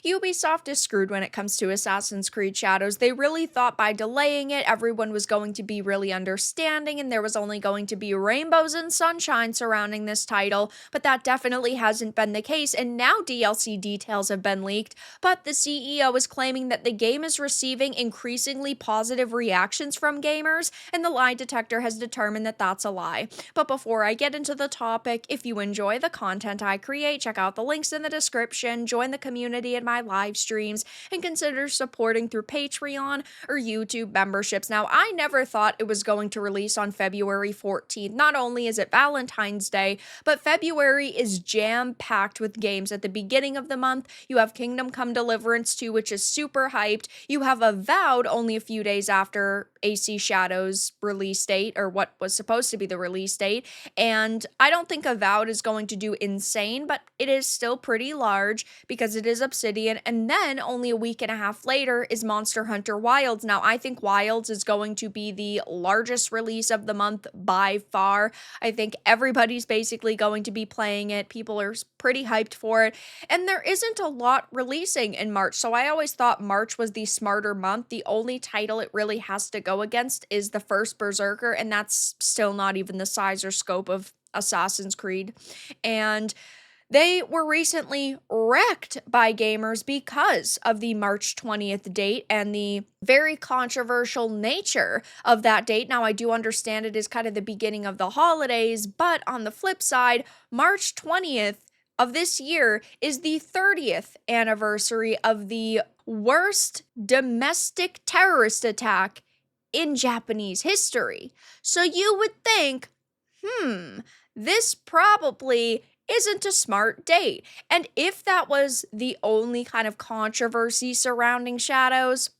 Ubisoft is screwed when it comes to Assassin's Creed Shadows. They really thought by delaying it, everyone was going to be really understanding and there was only going to be rainbows and sunshine surrounding this title, but that definitely hasn't been the case, and now DLC details have been leaked, but the CEO is claiming that the game is receiving increasingly positive reactions from gamers, and the lie detector has determined that that's a lie. But before I get into the topic, if you enjoy the content I create, check out the links in the description, join the community in my live streams, and consider supporting through Patreon or YouTube memberships. Now, I never thought it was going to release on February 14th. Not only is it Valentine's Day, but February is jam-packed with games. At the beginning of the month, you have Kingdom Come Deliverance 2, which is super hyped. You have Avowed only a few days after AC Shadow's release date, or what was supposed to be the release date, and I don't think Avowed is going to do insane, but it is still pretty large because it is Obsidian. And then only a week and a half later is Monster Hunter Wilds. Now, I think Wilds is going to be the largest release of the month by far. I think everybody's basically going to be playing it. People are pretty hyped for it. And there isn't a lot releasing in March, so I always thought March was the smarter month. The only title it really has to go against is the first Berserker, and that's still not even the size or scope of Assassin's Creed. And they were recently wrecked by gamers because of the March 20th date and the very controversial nature of that date. Now, I do understand it is kind of the beginning of the holidays, but on the flip side, March 20th of this year is the 30th anniversary of the worst domestic terrorist attack in Japanese history. So you would think, this probably isn't a smart date. And if that was the only kind of controversy surrounding Shadows,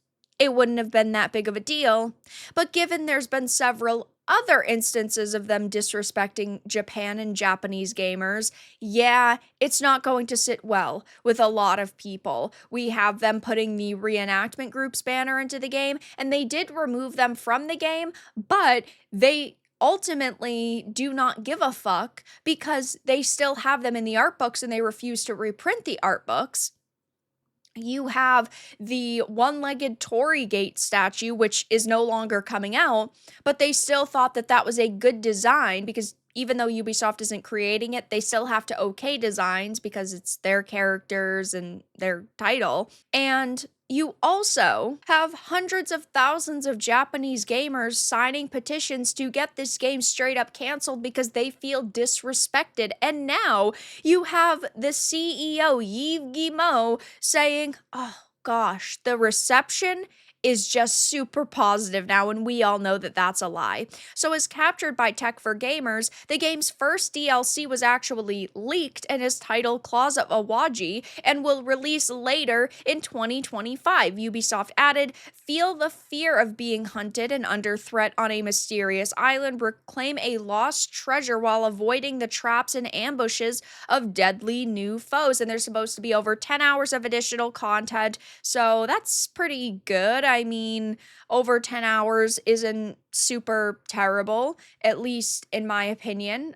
it wouldn't have been that big of a deal. But given there's been several other instances of them disrespecting Japan and Japanese gamers, yeah, it's not going to sit well with a lot of people. We have them putting the reenactment groups banner into the game, and they did remove them from the game, but they ultimately do not give a fuck because they still have them in the art books and they refuse to reprint the art books. You have the one-legged Tory Gate statue, which is no longer coming out, but they still thought that that was a good design because even though Ubisoft isn't creating it, they still have to okay designs because it's their characters and their title. And you also have hundreds of thousands of Japanese gamers signing petitions to get this game straight up canceled because they feel disrespected. And now you have the CEO, Yves Guillemot, saying, oh gosh, the reception is just super positive now, and we all know that that's a lie. So as captured by Tech for Gamers, the game's first DLC was actually leaked and is titled Claws of Awaji and will release later in 2025. Ubisoft added, feel the fear of being hunted and under threat on a mysterious island, reclaim a lost treasure while avoiding the traps and ambushes of deadly new foes. And there's supposed to be over 10 hours of additional content, so that's pretty good. I mean, over 10 hours isn't super terrible, at least in my opinion.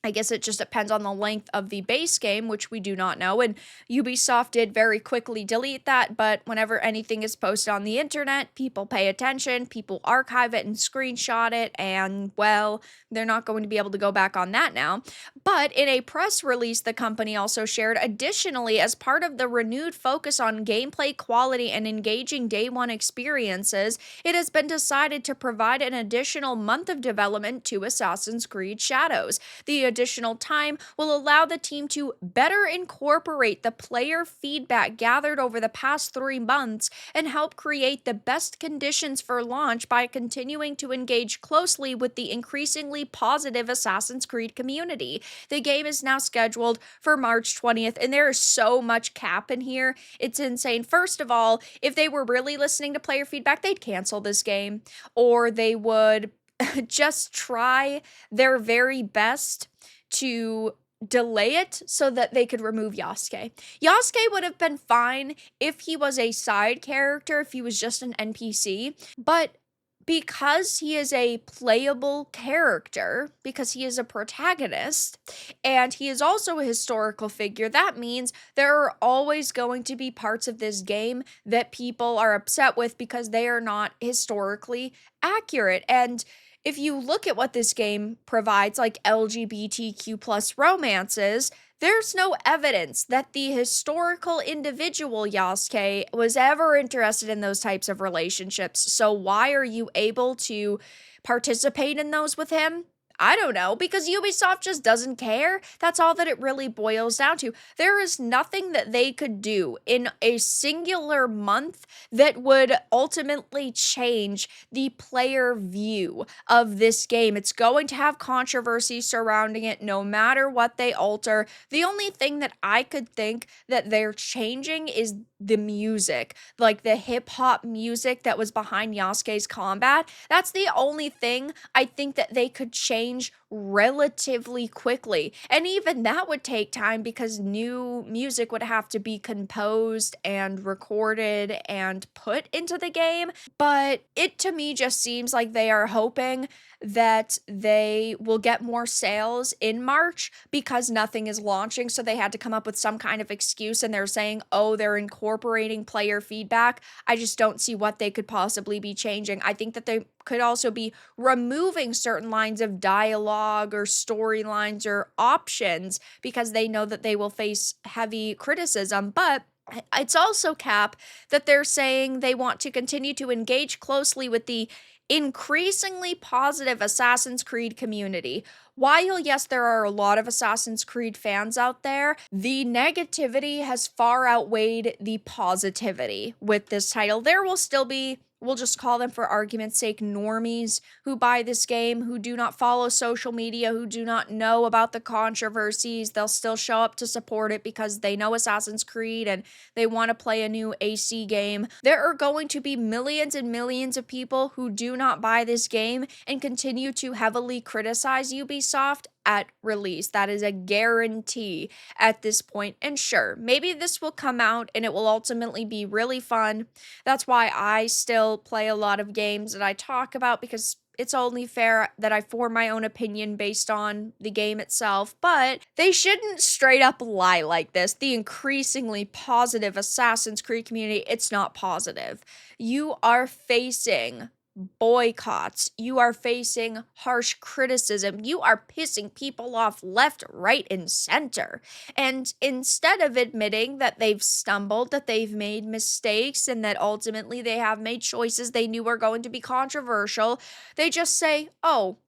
I guess it just depends on the length of the base game, which we do not know, and Ubisoft did very quickly delete that, but whenever anything is posted on the internet, people pay attention, people archive it and screenshot it, and, well, they're not going to be able to go back on that now. But in a press release, the company also shared, additionally, as part of the renewed focus on gameplay quality and engaging day one experiences, it has been decided to provide an additional month of development to Assassin's Creed Shadows. The additional time will allow the team to better incorporate the player feedback gathered over the past 3 months and help create the best conditions for launch by continuing to engage closely with the increasingly positive Assassin's Creed community. The game is now scheduled for March 20th, and there is so much cap in here. It's insane. First of all, if they were really listening to player feedback, they'd cancel this game, or they would just try their very best to delay it so that they could remove Yasuke. Yasuke would have been fine if he was a side character, if he was just an NPC, but because he is a playable character, because he is a protagonist, and he is also a historical figure, that means there are always going to be parts of this game that people are upset with because they are not historically accurate. And if you look at what this game provides, like LGBTQ plus romances, there's no evidence that the historical individual Yasuke was ever interested in those types of relationships. So why are you able to participate in those with him? I don't know, because Ubisoft just doesn't care. That's all that it really boils down to. There is nothing that they could do in a singular month that would ultimately change the player view of this game. It's going to have controversy surrounding it no matter what they alter. The only thing that I could think that they're changing is the music, like the hip hop music that was behind Yasuke's combat. That's the only thing I think that they could change relatively quickly. And even that would take time because new music would have to be composed and recorded and put into the game. But it to me just seems like they are hoping that they will get more sales in March because nothing is launching. So they had to come up with some kind of excuse and they're saying, oh, they're incorporating player feedback. I just don't see what they could possibly be changing. I think that they could also be removing certain lines of dialogue or storylines or options because they know that they will face heavy criticism. But it's also cap that they're saying they want to continue to engage closely with the increasingly positive Assassin's Creed community. While, yes, there are a lot of Assassin's Creed fans out there, the negativity has far outweighed the positivity with this title. There will still be, we'll just call them for argument's sake, normies who buy this game, who do not follow social media, who do not know about the controversies. They'll still show up to support it because they know Assassin's Creed and they want to play a new AC game. There are going to be millions and millions of people who do not buy this game and continue to heavily criticize Ubisoft at release. That is a guarantee at this point. And sure, maybe this will come out and it will ultimately be really fun. That's why I still play a lot of games that I talk about, because it's only fair that I form my own opinion based on the game itself, but they shouldn't straight up lie like this. The increasingly positive Assassin's Creed community, it's not positive. You are facing boycotts. You are facing harsh criticism. You are pissing people off left, right, and center. And instead of admitting that they've stumbled, that they've made mistakes, and that ultimately they have made choices they knew were going to be controversial, they just say, oh,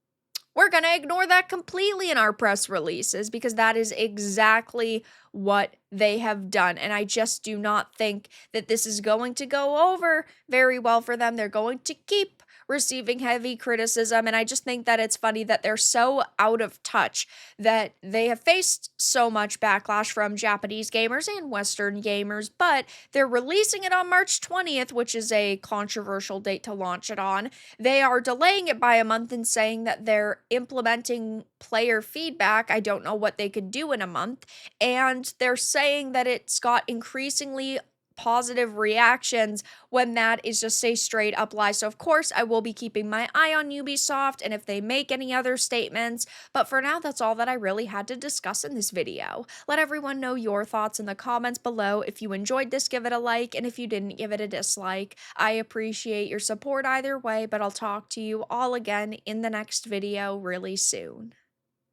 we're going to ignore that completely in our press releases, because that is exactly what they have done. And I just do not think that this is going to go over very well for them. They're going to keep receiving heavy criticism. And I just think that it's funny that they're so out of touch, that they have faced so much backlash from Japanese gamers and Western gamers, but they're releasing it on March 20th, which is a controversial date to launch it on. They are delaying it by a month and saying that they're implementing player feedback. I don't know what they could do in a month. And they're saying that it's got increasingly positive reactions, when that is just a straight up lie. So of course I will be keeping my eye on Ubisoft and if they make any other statements, but for now that's all that I really had to discuss in this video. Let everyone know your thoughts in the comments below. If you enjoyed this, give it a like, and if you didn't, give it a dislike. I appreciate your support either way, but I'll talk to you all again in the next video really soon.